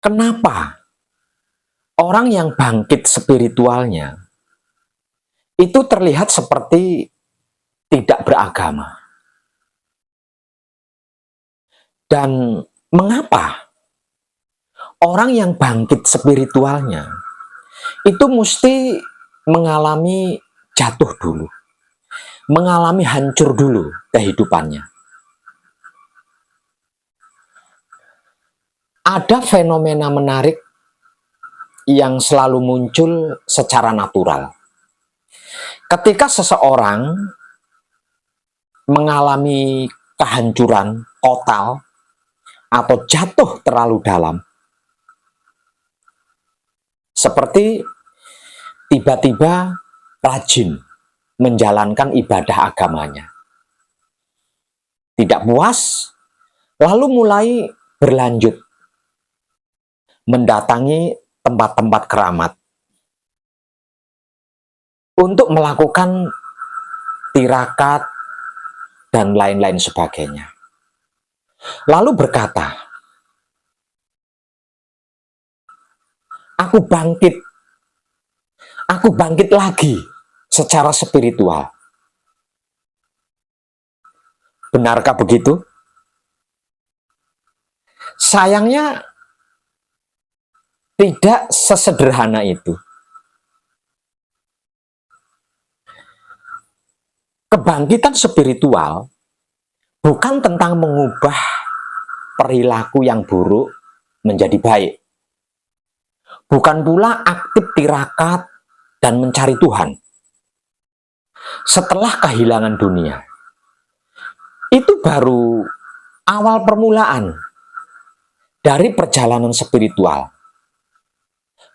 Kenapa orang yang bangkit spiritualnya itu terlihat seperti tidak beragama? Dan mengapa orang yang bangkit spiritualnya itu mesti mengalami jatuh dulu, mengalami hancur dulu kehidupannya? Ada fenomena menarik yang selalu muncul secara natural. Ketika seseorang mengalami kehancuran total atau jatuh terlalu dalam, seperti tiba-tiba rajin menjalankan ibadah agamanya, tidak puas, lalu mulai berlanjut mendatangi tempat-tempat keramat untuk melakukan tirakat dan lain-lain sebagainya. Lalu berkata, aku bangkit lagi secara spiritual. Benarkah begitu? Sayangnya tidak sesederhana itu. Kebangkitan spiritual bukan tentang mengubah perilaku yang buruk menjadi baik. Bukan pula aktif tirakat dan mencari Tuhan setelah kehilangan dunia. Itu baru awal permulaan dari perjalanan spiritual.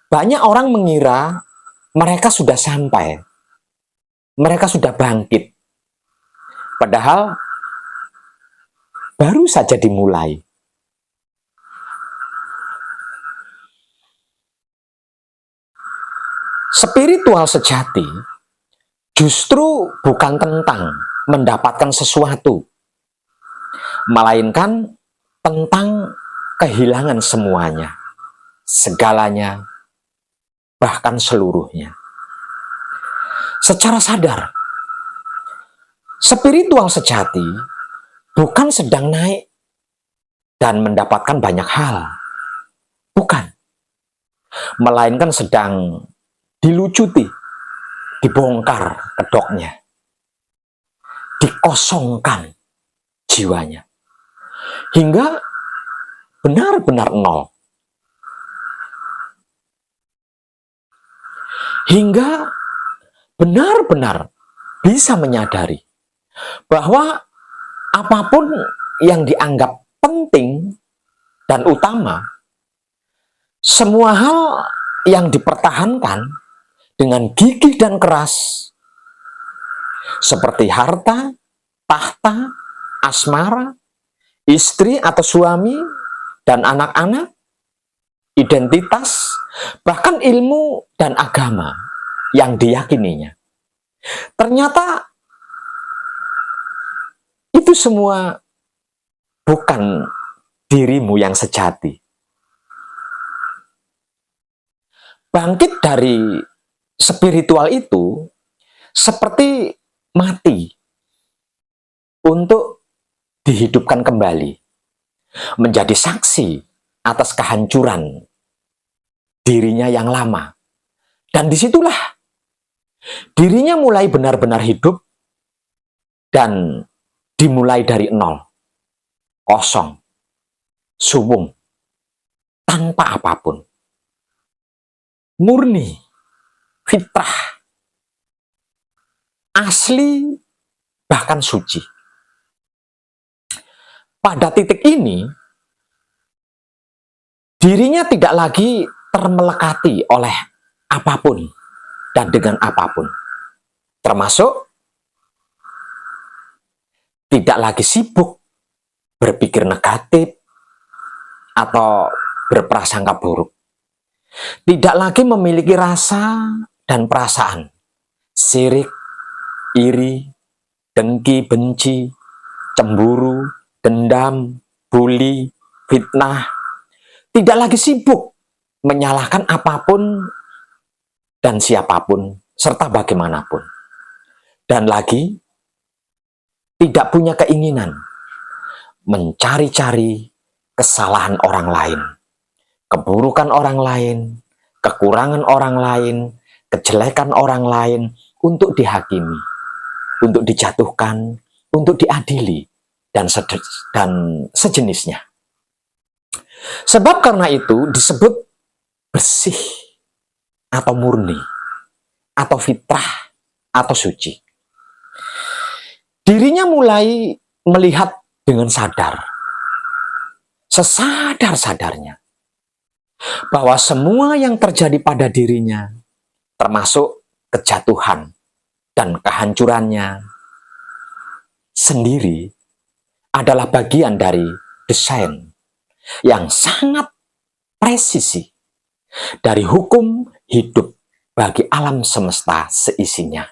Banyak orang mengira mereka sudah sampai, mereka sudah bangkit. Padahal baru saja dimulai. Spiritual sejati justru bukan tentang mendapatkan sesuatu, melainkan tentang kehilangan semuanya, segalanya, bahkan seluruhnya. Secara sadar, spiritual sejati bukan sedang naik dan mendapatkan banyak hal, bukan, melainkan sedang dilucuti, dibongkar kedoknya, dikosongkan jiwanya, hingga benar-benar nol. Hingga benar-benar bisa menyadari bahwa apapun yang dianggap penting dan utama, semua hal yang dipertahankan dengan gigih dan keras, seperti harta, tahta, asmara, istri atau suami, dan anak-anak, identitas, bahkan ilmu dan agama yang diyakininya, ternyata itu semua bukan dirimu yang sejati. Bangkit dari spiritual itu seperti mati untuk dihidupkan kembali, menjadi saksi atas kehancuran dirinya yang lama. Dan disitulah dirinya mulai benar-benar hidup dan dimulai dari nol, kosong, suwung, tanpa apapun. Murni, fitrah, asli, bahkan suci. Pada titik ini, dirinya tidak lagi termelekati oleh apapun dan dengan apapun, termasuk tidak lagi sibuk berpikir negatif atau berprasangka buruk, tidak lagi memiliki rasa dan perasaan sirik, iri, dengki, benci, cemburu, dendam, bully, fitnah. tidak lagi sibuk menyalahkan apapun dan siapapun serta bagaimanapun, dan lagi tidak punya keinginan mencari-cari kesalahan orang lain, keburukan orang lain, kekurangan orang lain, kejelekan orang lain untuk dihakimi, untuk dijatuhkan, untuk diadili, dan sejenisnya. Sebab karena itu disebut bersih atau murni, atau fitrah atau suci. Dirinya mulai melihat dengan sadar, sesadar-sadarnya, bahwa semua yang terjadi pada dirinya, termasuk kejatuhan dan kehancurannya sendiri, adalah bagian dari desain yang sangat presisi dari hukum hidup bagi alam semesta seisinya,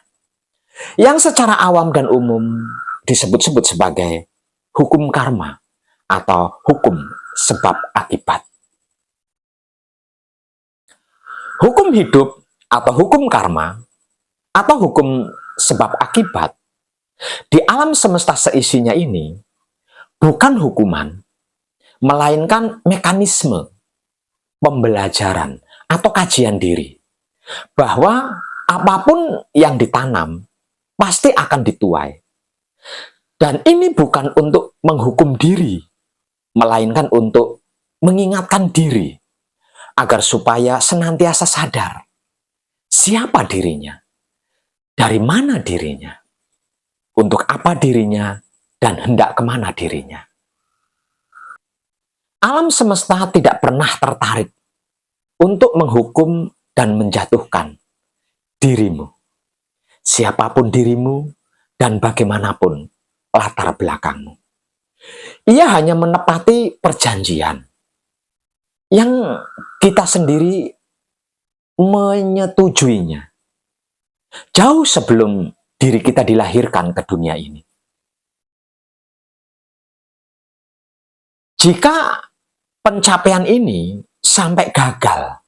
yang secara awam dan umum disebut-sebut sebagai hukum karma atau hukum sebab akibat. Hukum hidup atau hukum karma atau hukum sebab akibat di alam semesta seisinya ini bukan hukuman, melainkan mekanisme pembelajaran atau kajian diri, bahwa apapun yang ditanam pasti akan dituai. Dan ini bukan untuk menghukum diri, melainkan untuk mengingatkan diri agar supaya senantiasa sadar siapa dirinya, dari mana dirinya, untuk apa dirinya, dan hendak kemana dirinya. Alam semesta tidak pernah tertarik untuk menghukum dan menjatuhkan dirimu, siapapun dirimu, dan bagaimanapun latar belakangmu. Ia hanya menepati perjanjian yang kita sendiri menyetujuinya jauh sebelum diri kita dilahirkan ke dunia ini. Jika pencapaian ini sampai gagal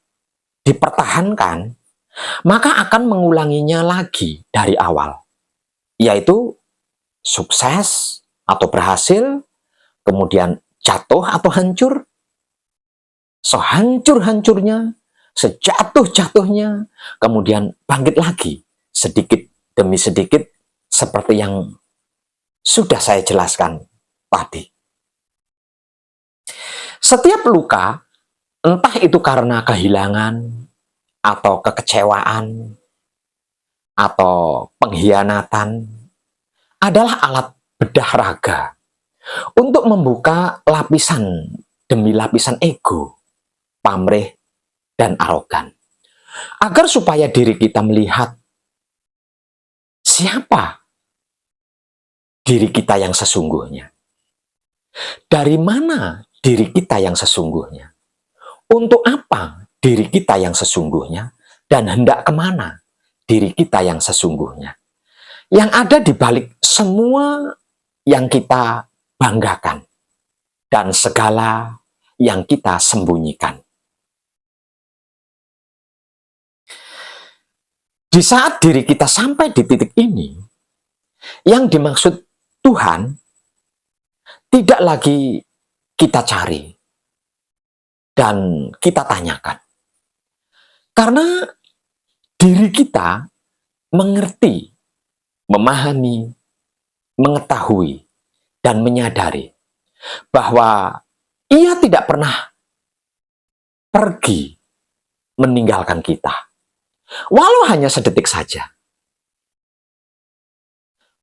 dipertahankan, maka akan mengulanginya lagi dari awal, yaitu sukses atau berhasil, kemudian jatuh atau hancur, sehancur-hancurnya, sejatuh-jatuhnya, kemudian bangkit lagi sedikit demi sedikit seperti yang sudah saya jelaskan tadi. Setiap luka, entah itu karena kehilangan atau kekecewaan atau pengkhianatan, adalah alat bedah raga untuk membuka lapisan demi lapisan ego, pamrih, dan arogan, agar supaya diri kita melihat siapa diri kita yang sesungguhnya, dari mana diri kita yang sesungguhnya, untuk apa diri kita yang sesungguhnya, dan hendak kemana diri kita yang sesungguhnya, yang ada di balik semua yang kita banggakan dan segala yang kita sembunyikan. Di saat diri kita sampai di titik ini, yang dimaksud Tuhan tidak lagi kita cari dan kita tanyakan. Karena diri kita mengerti, memahami, mengetahui, dan menyadari bahwa ia tidak pernah pergi meninggalkan kita, walau hanya sedetik saja.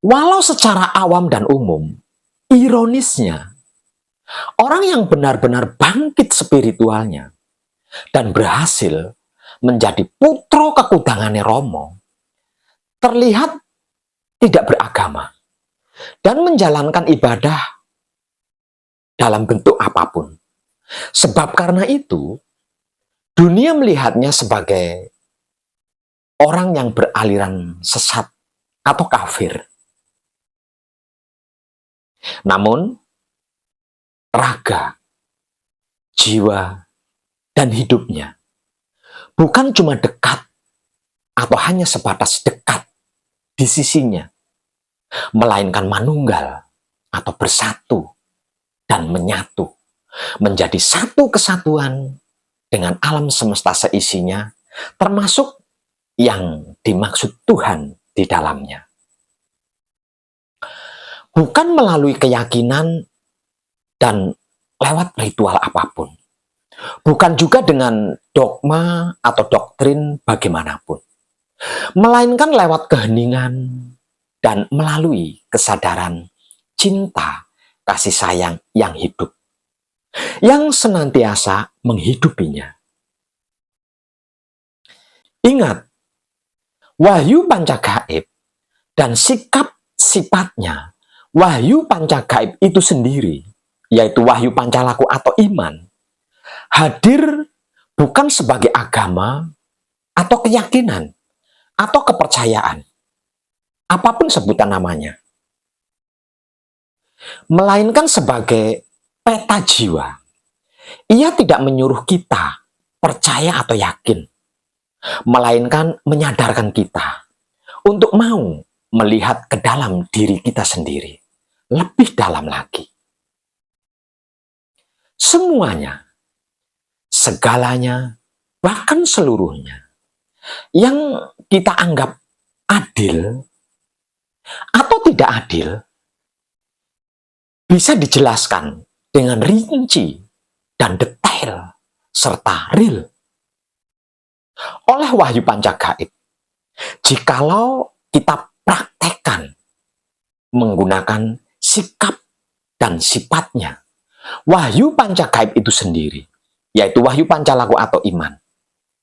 Walau secara awam dan umum, ironisnya, orang yang benar-benar bangkit spiritualnya dan berhasil menjadi putra kekudangannya Romo, terlihat tidak beragama dan menjalankan ibadah dalam bentuk apapun. Sebab karena itu, dunia melihatnya sebagai orang yang beraliran sesat atau kafir. Namun, raga, jiwa, dan hidupnya bukan cuma dekat atau hanya sebatas dekat di sisinya, melainkan manunggal atau bersatu dan menyatu menjadi satu kesatuan dengan alam semesta seisinya, termasuk yang dimaksud Tuhan di dalamnya. Bukan melalui keyakinan dan lewat ritual apapun. Bukan juga dengan dogma atau doktrin bagaimanapun. Melainkan lewat keheningan dan melalui kesadaran cinta, kasih sayang yang hidup, yang senantiasa menghidupinya. Ingat, wahyu pancagaib dan sikap sifatnya, wahyu pancagaib itu sendiri, yaitu wahyu pancalaku atau iman, hadir bukan sebagai agama atau keyakinan atau kepercayaan, apapun sebutan namanya, melainkan sebagai peta jiwa. Ia tidak menyuruh kita percaya atau yakin, melainkan menyadarkan kita untuk mau melihat ke dalam diri kita sendiri, lebih dalam lagi. Semuanya, segalanya, bahkan seluruhnya yang kita anggap adil atau tidak adil bisa dijelaskan dengan rinci dan detail serta real oleh wahyu pancagaib. Jikalau kita praktekkan menggunakan sikap dan sifatnya wahyu pancagaib itu sendiri, yaitu wahyu pancalaku atau iman,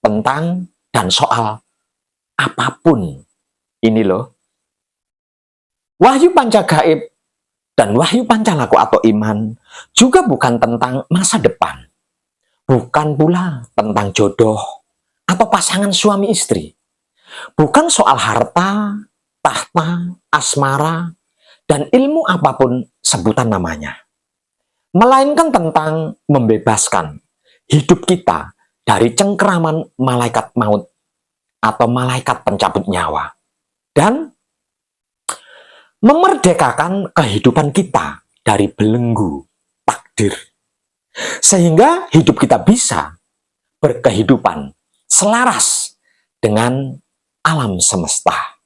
tentang dan soal apapun. Ini loh, wahyu pancagaib dan wahyu pancalaku atau iman juga bukan tentang masa depan, bukan pula tentang jodoh atau pasangan suami istri, bukan soal harta, tahta, asmara, dan ilmu apapun sebutan namanya, melainkan tentang membebaskan hidup kita dari cengkeraman malaikat maut atau malaikat pencabut nyawa, dan memerdekakan kehidupan kita dari belenggu takdir, sehingga hidup kita bisa berkehidupan selaras dengan alam semesta.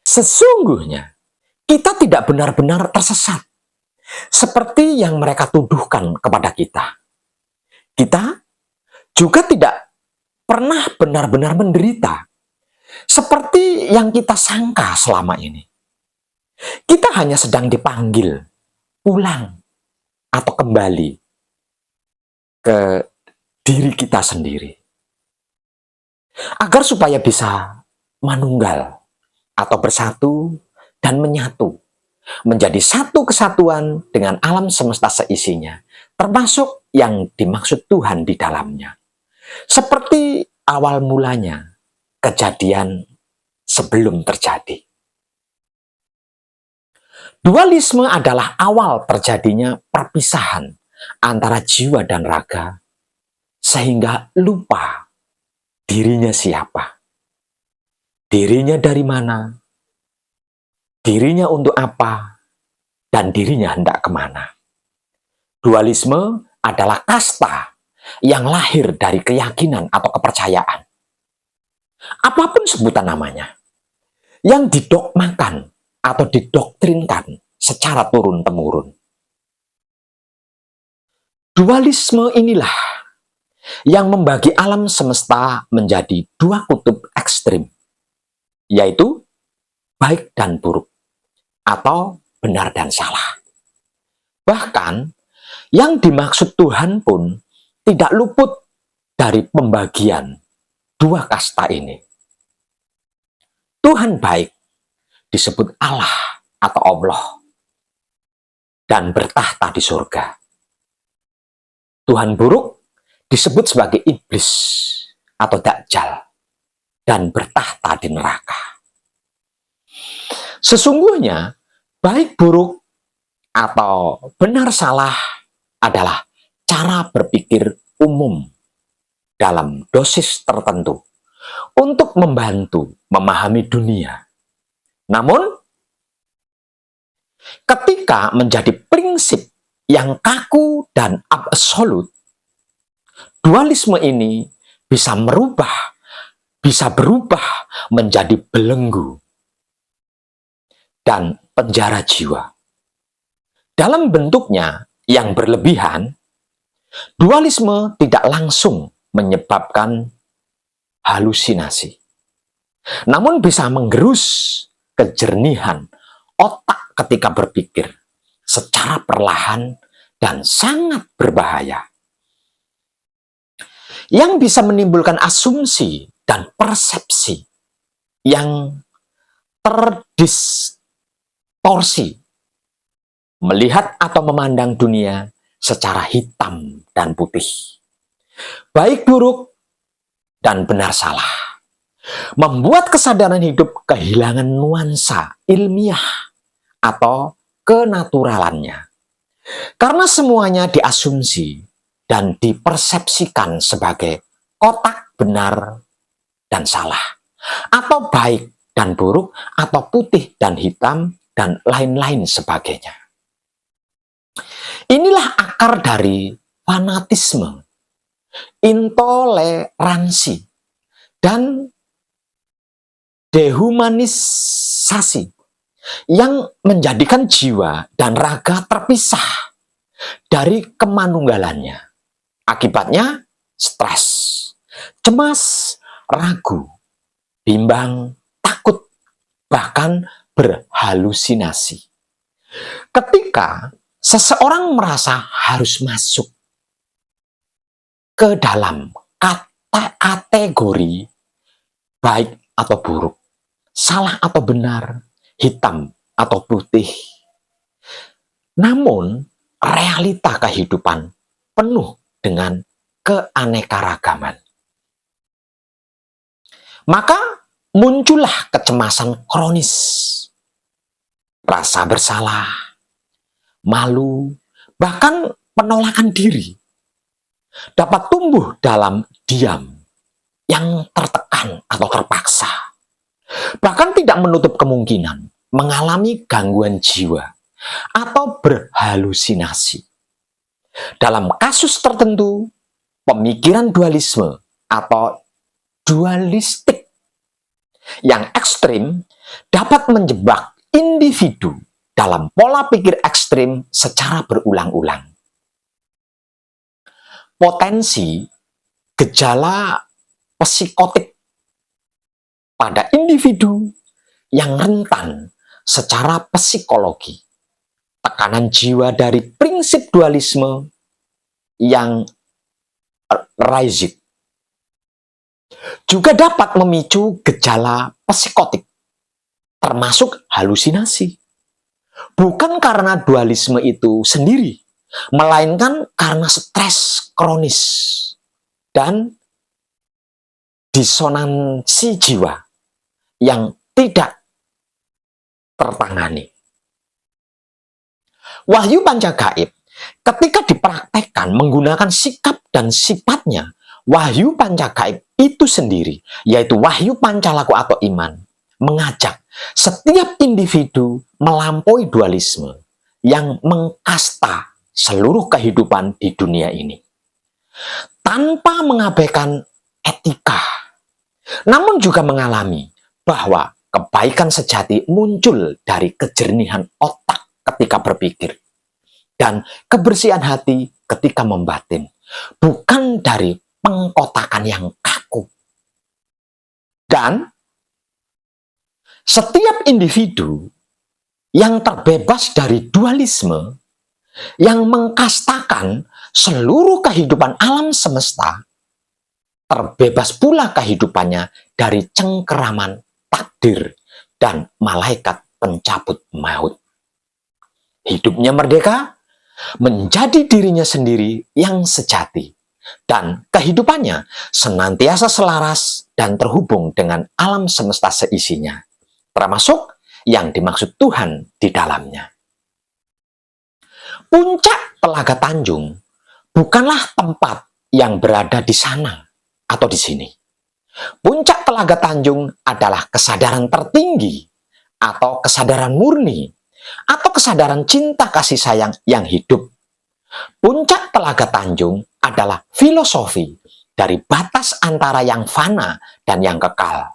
Sesungguhnya kita tidak benar-benar tersesat seperti yang mereka tuduhkan kepada kita. Kita juga tidak pernah benar-benar menderita seperti yang kita sangka selama ini. Kita hanya sedang dipanggil pulang atau kembali ke diri kita sendiri, agar supaya bisa manunggal atau bersatu dan menyatu menjadi satu kesatuan dengan alam semesta seisinya, termasuk yang dimaksud Tuhan di dalamnya. Seperti awal mulanya kejadian sebelum terjadi. Dualisme adalah awal terjadinya perpisahan antara jiwa dan raga, sehingga lupa dirinya siapa, dirinya dari mana, dirinya untuk apa, dan dirinya hendak kemana. Dualisme adalah kasta yang lahir dari keyakinan atau kepercayaan, apapun sebutan namanya, yang didogmakan atau didoktrinkan secara turun-temurun. Dualisme inilah yang membagi alam semesta menjadi dua kutub ekstrim, yaitu baik dan buruk, atau benar dan salah. Bahkan, yang dimaksud Tuhan pun tidak luput dari pembagian dua kasta ini. Tuhan baik disebut Allah atau Allah dan bertahta di surga. Tuhan buruk disebut sebagai iblis atau dajjal dan bertahta di neraka. Sesungguhnya baik buruk atau benar salah adalah cara berpikir umum dalam dosis tertentu untuk membantu memahami dunia. Namun, ketika menjadi prinsip yang kaku dan absolut, dualisme ini bisa berubah menjadi belenggu dan penjara jiwa. Dalam bentuknya yang berlebihan, dualisme tidak langsung menyebabkan halusinasi, namun bisa menggerus kejernihan otak ketika berpikir secara perlahan dan sangat berbahaya, yang bisa menimbulkan asumsi dan persepsi yang terdistorsi, melihat atau memandang dunia secara hitam dan putih, baik buruk dan benar salah, membuat kesadaran hidup kehilangan nuansa ilmiah atau kenaturalannya, karena semuanya diasumsi dan dipersepsikan sebagai kotak benar dan salah, atau baik dan buruk, atau putih dan hitam, dan lain-lain sebagainya. Inilah akar dari fanatisme, intoleransi, dan dehumanisasi yang menjadikan jiwa dan raga terpisah dari kemanunggalannya. Akibatnya stres, cemas, ragu, bimbang, takut, bahkan berhalusinasi. Ketika seseorang merasa harus masuk ke dalam kategori baik atau buruk, salah atau benar, hitam atau putih. Namun, realita kehidupan penuh dengan keanekaragaman. Maka muncullah kecemasan kronis, rasa bersalah, malu, bahkan penolakan diri dapat tumbuh dalam diam yang tertekan atau terpaksa. Bahkan tidak menutup kemungkinan mengalami gangguan jiwa atau berhalusinasi. Dalam kasus tertentu, pemikiran dualisme atau dualistik yang ekstrim dapat menjebak individu dalam pola pikir ekstrim secara berulang-ulang. Potensi gejala psikotik pada individu yang rentan secara psikologi, tekanan jiwa dari prinsip dualisme yang rigid, juga dapat memicu gejala psikotik, termasuk halusinasi. Bukan karena dualisme itu sendiri, melainkan karena stres kronis dan disonansi jiwa yang tidak tertangani. Wahyu panca gaib ketika dipraktekkan menggunakan sikap dan sifatnya, wahyu panca gaib itu sendiri, yaitu wahyu pancalaku atau iman, mengajak setiap individu melampaui dualisme yang mengkasta seluruh kehidupan di dunia ini, tanpa mengabaikan etika, namun juga mengalami bahwa kebaikan sejati muncul dari kejernihan otak ketika berpikir dan kebersihan hati ketika membatin, bukan dari pengkotakan yang kaku. Dan setiap individu yang terbebas dari dualisme, yang mengkastakan seluruh kehidupan alam semesta, terbebas pula kehidupannya dari cengkeraman takdir dan malaikat pencabut maut. Hidupnya merdeka, menjadi dirinya sendiri yang sejati, dan kehidupannya senantiasa selaras dan terhubung dengan alam semesta seisinya, termasuk yang dimaksud Tuhan di dalamnya. Puncak Telaga Tanjung bukanlah tempat yang berada di sana, atau di sini. Puncak Telaga Tanjung adalah kesadaran tertinggi atau kesadaran murni atau kesadaran cinta kasih sayang yang hidup. Puncak Telaga Tanjung adalah filosofi dari batas antara yang fana dan yang kekal,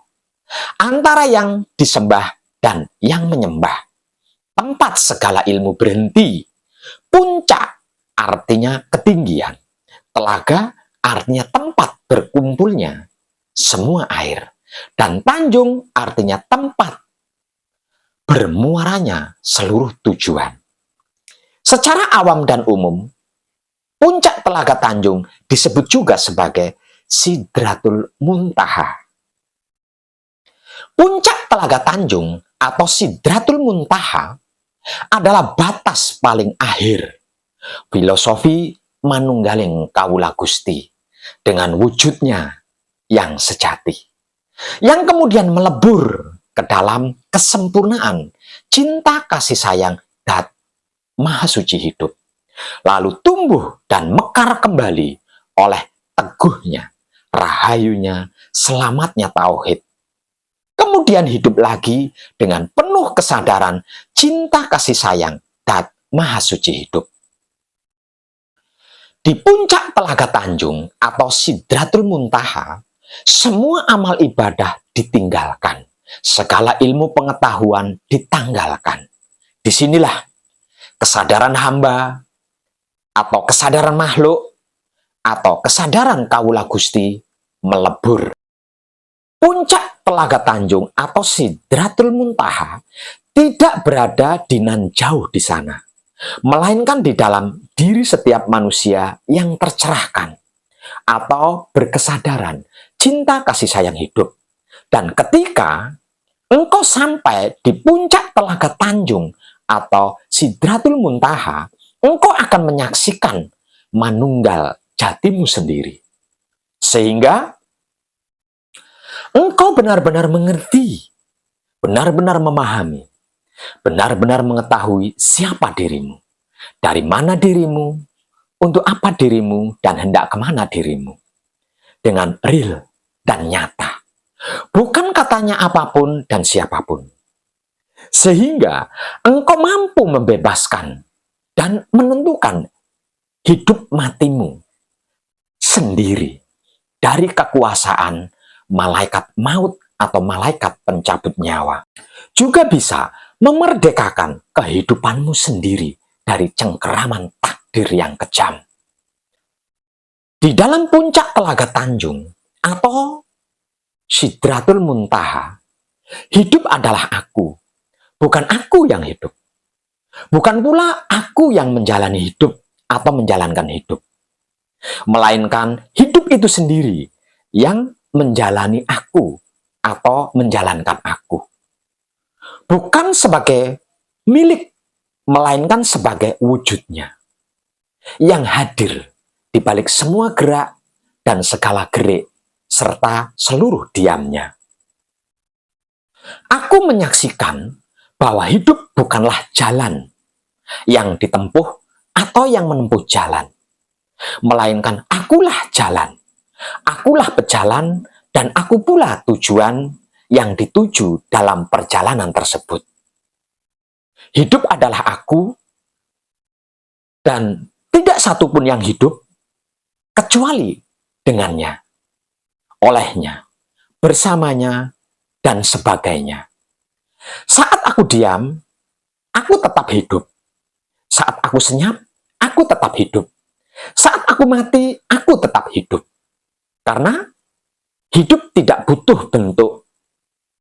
antara yang disembah dan yang menyembah. Tempat segala ilmu berhenti. Puncak artinya ketinggian. Telaga artinya tempat berkumpulnya semua air. Dan tanjung artinya tempat bermuaranya seluruh tujuan. Secara awam dan umum, puncak Telaga Tanjung disebut juga sebagai Sidratul Muntaha. Puncak Telaga Tanjung atau Sidratul Muntaha adalah batas paling akhir filosofi manunggaling Kawula Gusti dengan wujudnya yang sejati, yang kemudian melebur ke dalam kesempurnaan cinta kasih sayang Dat Maha Suci hidup, lalu tumbuh dan mekar kembali oleh teguhnya, rahayunya, selamatnya tauhid. Kemudian hidup lagi dengan penuh kesadaran cinta kasih sayang Dat Maha Suci hidup. Di puncak Telaga Tanjung atau Sidratul Muntaha, semua amal ibadah ditinggalkan, segala ilmu pengetahuan ditanggalkan. Disinilah kesadaran hamba atau kesadaran makhluk atau kesadaran Kawula Gusti melebur. Puncak Telaga Tanjung atau Sidratul Muntaha tidak berada di nan jauh di sana, melainkan di dalam diri setiap manusia yang tercerahkan atau berkesadaran cinta kasih sayang hidup. Dan ketika engkau sampai di puncak Telaga Tanjung atau Sidratul Muntaha, engkau akan menyaksikan manunggal jatimu sendiri. Sehingga engkau benar-benar mengerti, benar-benar memahami, benar-benar mengetahui siapa dirimu, dari mana dirimu, untuk apa dirimu, dan hendak kemana dirimu. Dengan real dan nyata. Bukan katanya apapun dan siapapun. Sehingga engkau mampu membebaskan dan menentukan hidup matimu sendiri dari kekuasaan malaikat maut atau malaikat pencabut nyawa. Juga bisa memerdekakan kehidupanmu sendiri dari cengkeraman takdir yang kejam. Di dalam puncak Telaga Tanjung atau Sidratul Muntaha, hidup adalah aku, bukan aku yang hidup. Bukan pula aku yang menjalani hidup atau menjalankan hidup. Melainkan hidup itu sendiri yang menjalani aku atau menjalankan aku. Bukan sebagai milik, melainkan sebagai wujudnya. Yang hadir di balik semua gerak dan segala gerik, serta seluruh diamnya. Aku menyaksikan bahwa hidup bukanlah jalan yang ditempuh atau yang menempuh jalan. Melainkan akulah jalan. Akulah pejalan dan aku pula tujuan yang dituju dalam perjalanan tersebut. Hidup adalah aku dan tidak satupun yang hidup kecuali dengannya, olehnya, bersamanya, dan sebagainya. Saat aku diam, aku tetap hidup. Saat aku senyap, aku tetap hidup. Saat aku mati, aku tetap hidup. Karena hidup tidak butuh bentuk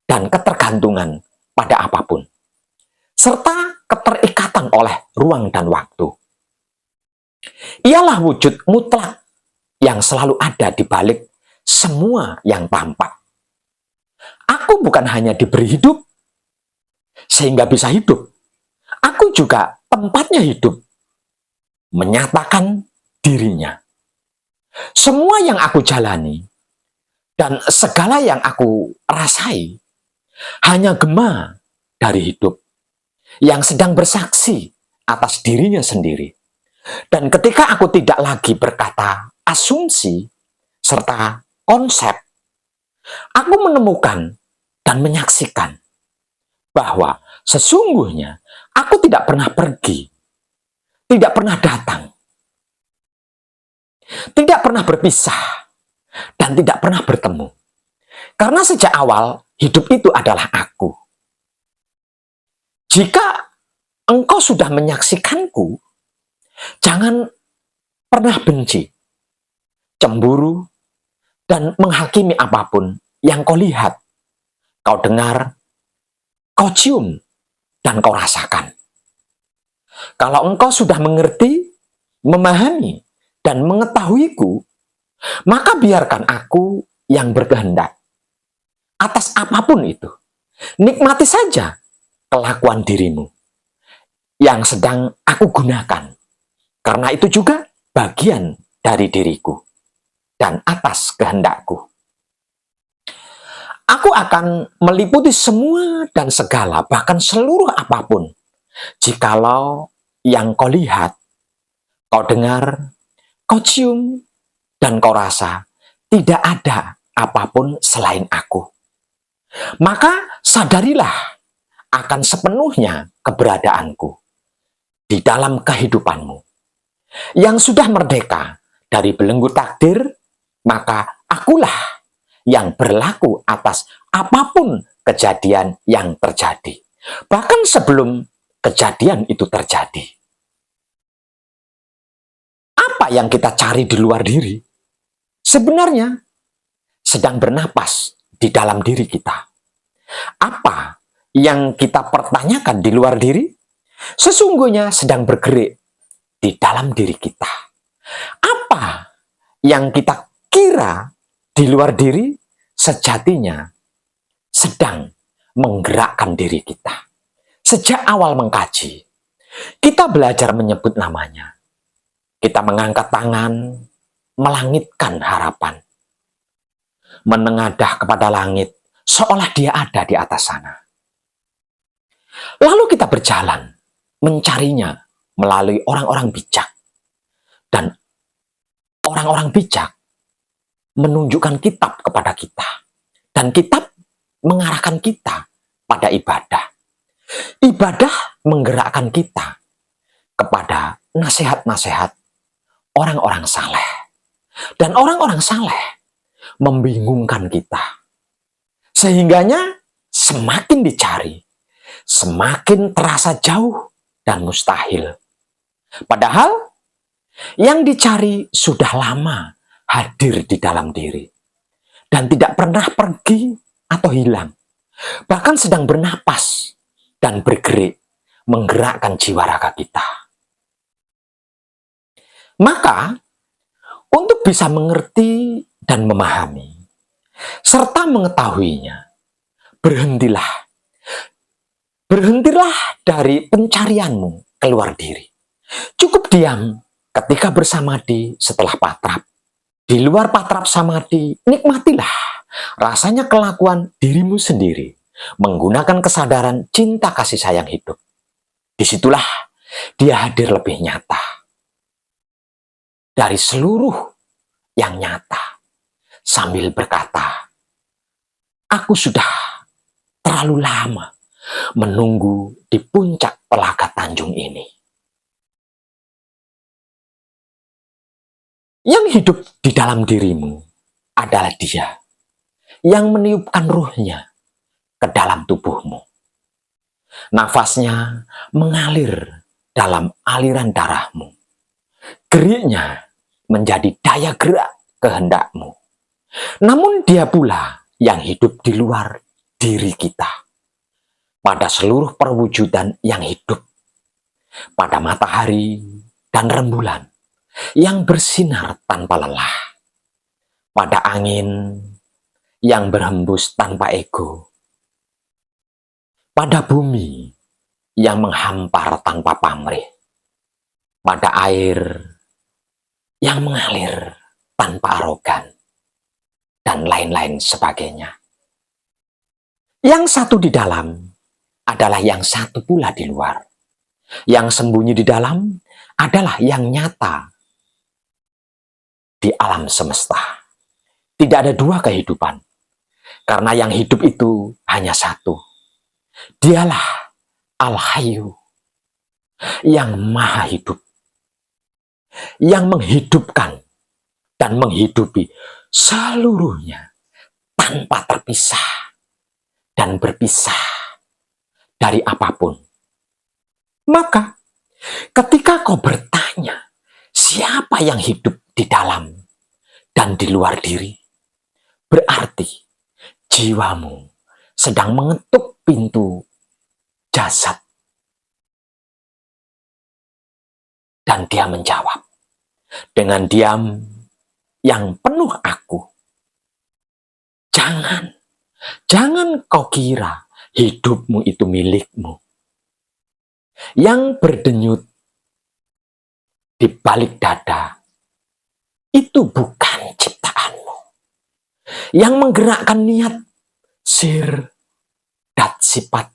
dan ketergantungan pada apapun, serta keterikatan oleh ruang dan waktu. Ialah wujud mutlak yang selalu ada di balik semua yang tampak. Aku bukan hanya diberi hidup sehingga bisa hidup. Aku juga tempatnya hidup, menyatakan dirinya. Semua yang aku jalani dan segala yang aku rasai hanya gema dari hidup yang sedang bersaksi atas dirinya sendiri. Dan ketika aku tidak lagi berkata asumsi serta konsep, aku menemukan dan menyaksikan bahwa sesungguhnya aku tidak pernah pergi, tidak pernah datang, tidak pernah berpisah, dan tidak pernah bertemu. Karena sejak awal, hidup itu adalah aku. Jika engkau sudah menyaksikanku, jangan pernah benci, cemburu, dan menghakimi apapun yang kau lihat, kau dengar, kau cium, dan kau rasakan. Kalau engkau sudah mengerti, memahami, dan mengetahuiku, maka biarkan aku yang berkehendak atas apapun itu. Nikmati saja kelakuan dirimu yang sedang aku gunakan, karena itu juga bagian dari diriku dan atas kehendakku. Aku akan meliputi semua dan segala, bahkan seluruh apapun, jikalau yang kau lihat, kau dengar, kau cium, dan kau rasa tidak ada apapun selain aku. Maka sadarilah akan sepenuhnya keberadaanku di dalam kehidupanmu. Yang sudah merdeka dari belenggu takdir, maka akulah yang berlaku atas apapun kejadian yang terjadi. Bahkan sebelum kejadian itu terjadi. Apa yang kita cari di luar diri? Sebenarnya sedang bernapas di dalam diri kita. Apa yang kita pertanyakan di luar diri? Sesungguhnya sedang bergerak di dalam diri kita. Apa yang kita kira di luar diri, sejatinya sedang menggerakkan diri kita. Sejak awal mengkaji, kita belajar menyebut namanya. Kita mengangkat tangan, melangitkan harapan, menengadah kepada langit, seolah dia ada di atas sana. Lalu kita berjalan, mencarinya melalui orang-orang bijak. Dan orang-orang bijak menunjukkan kitab kepada kita. Dan kitab mengarahkan kita pada ibadah. Ibadah menggerakkan kita kepada nasihat-nasihat orang-orang saleh. Dan orang-orang saleh membingungkan kita. Sehingganya semakin dicari, semakin terasa jauh dan mustahil. Padahal yang dicari sudah lama hadir di dalam diri dan tidak pernah pergi atau hilang. Bahkan sedang bernapas dan bergerak, menggerakkan jiwa raga kita. Maka, untuk bisa mengerti dan memahami, serta mengetahuinya, berhentilah. Berhentilah dari pencarianmu keluar diri. Cukup diam ketika bersamadi setelah patrap. Di luar patrap samadi, nikmatilah rasanya kelakuan dirimu sendiri, menggunakan kesadaran cinta kasih sayang hidup. Disitulah dia hadir lebih nyata dari seluruh yang nyata, sambil berkata, aku sudah terlalu lama menunggu di puncak telaga Tanjung ini. Yang hidup di dalam dirimu adalah dia yang meniupkan ruhnya ke dalam tubuhmu. Nafasnya mengalir dalam aliran darahmu. Geriknya menjadi daya gerak kehendakmu. Namun dia pula yang hidup di luar diri kita. Pada seluruh perwujudan yang hidup. Pada matahari dan rembulan yang bersinar tanpa lelah. Pada angin yang berhembus tanpa ego. Pada bumi yang menghampar tanpa pamrih. Pada air yang mengalir tanpa arogan. Dan lain-lain sebagainya. Yang satu di dalam adalah yang satu pula di luar. Yang sembunyi di dalam adalah yang nyata di alam semesta. tidak ada dua kehidupan. Karena yang hidup itu hanya satu. Dialah Al-Hayyu, yang maha hidup, yang menghidupkan dan menghidupi seluruhnya tanpa terpisah dan berpisah dari apapun. Maka ketika kau bertanya, siapa yang hidup di dalam dan di luar diri? Berarti jiwamu sedang mengetuk pintu jasad. Dan dia menjawab dengan diam yang penuh aku. Jangan kau kira hidupmu itu milikmu. Yang berdenyut di balik dada itu bukan ciptaanmu. Yang menggerakkan niat, sir, dan sifat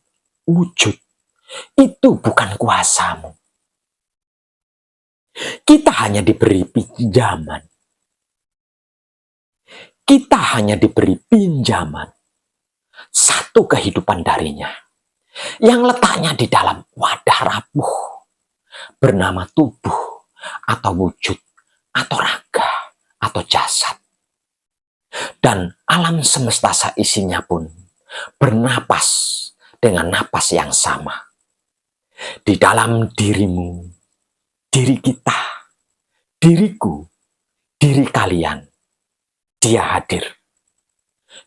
wujud itu bukan kuasamu. Kita hanya diberi pinjaman. Kita hanya diberi pinjaman satu kehidupan darinya yang letaknya di dalam wadah rapuh bernama tubuh atau wujud atau raga atau jasad. Dan alam semesta seisinya pun bernapas dengan napas yang sama. Di dalam dirimu, diri kita, diriku, diri kalian, dia hadir.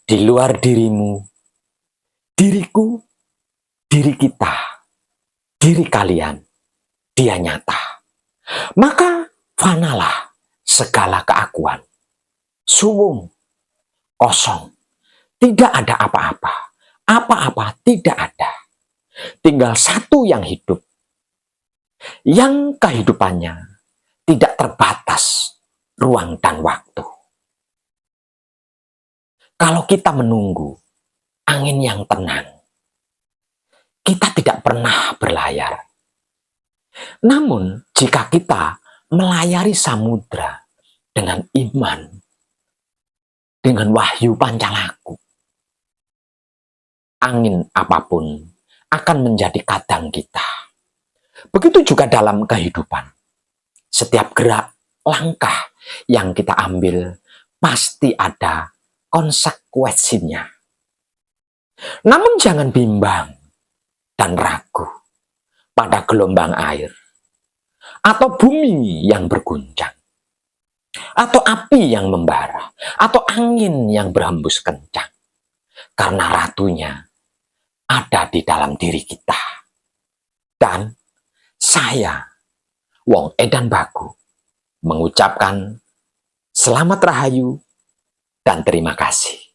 Di luar dirimu, diriku, diri kita, diri kalian, dia nyata. Maka fanalah segala keakuan. Suwung, kosong, tidak ada apa-apa. Apa-apa tidak ada. Tinggal satu yang hidup. Yang kehidupannya tidak terbatas ruang dan waktu. Kalau kita menunggu angin yang tenang, kita tidak pernah berlayar. Namun, jika kita melayari samudra dengan iman, dengan wahyu pancalaku, angin apapun akan menjadi kadang kita. Begitu juga dalam kehidupan. Setiap gerak langkah yang kita ambil pasti ada konsekuensinya. Namun jangan bimbang dan ragu pada gelombang air, atau bumi yang berguncang, atau api yang membara, atau angin yang berhembus kencang. Karena ratunya ada di dalam diri kita. Dan saya, Wong Edan Bagu, mengucapkan selamat rahayu dan terima kasih.